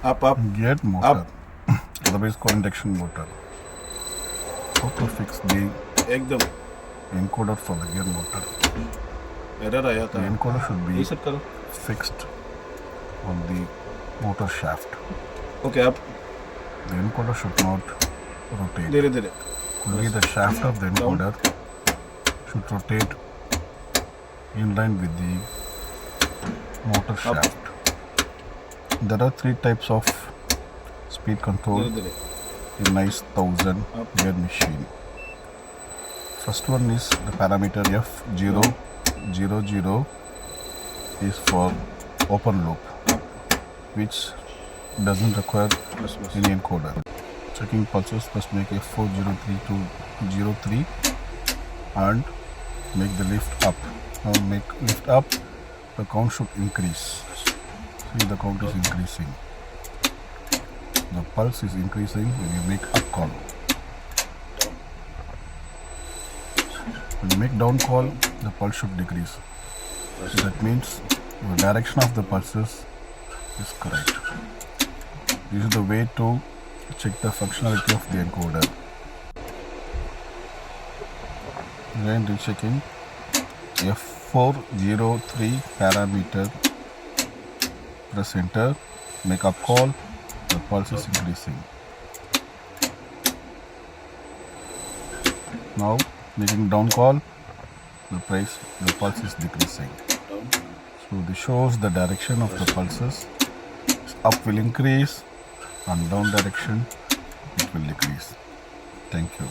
Up. Gear motor. Up. Otherwise called induction motor. How to fix the एकदम encoder for the gear motor? Error आया The था. encoder should be Reset करो. fixed on the motor shaft. Okay, up. The encoder should not rotate. धीरे. Only the shaft of the encoder should rotate in line with the motor shaft. There are 3 types of speed control धीरे. in nice 1000 gear machine. First one is the parameter F000 is for open loop, which doesn't require any encoder. Checking pulses, first make F403 to 03 and make the lift up. Now make lift up, the count should increase. See, the count is increasing. The pulse is increasing when you make up call. When you make down call, the pulse should decrease. So that means the direction of the pulses is correct. This is the way to check the functionality of the encoder. Again rechecking F403 parameter. Press enter, make up call, the pulse is increasing. Now making down call, the pulse is decreasing. So this shows the direction of the pulses. Up will increase and down direction it will decrease. Thank you.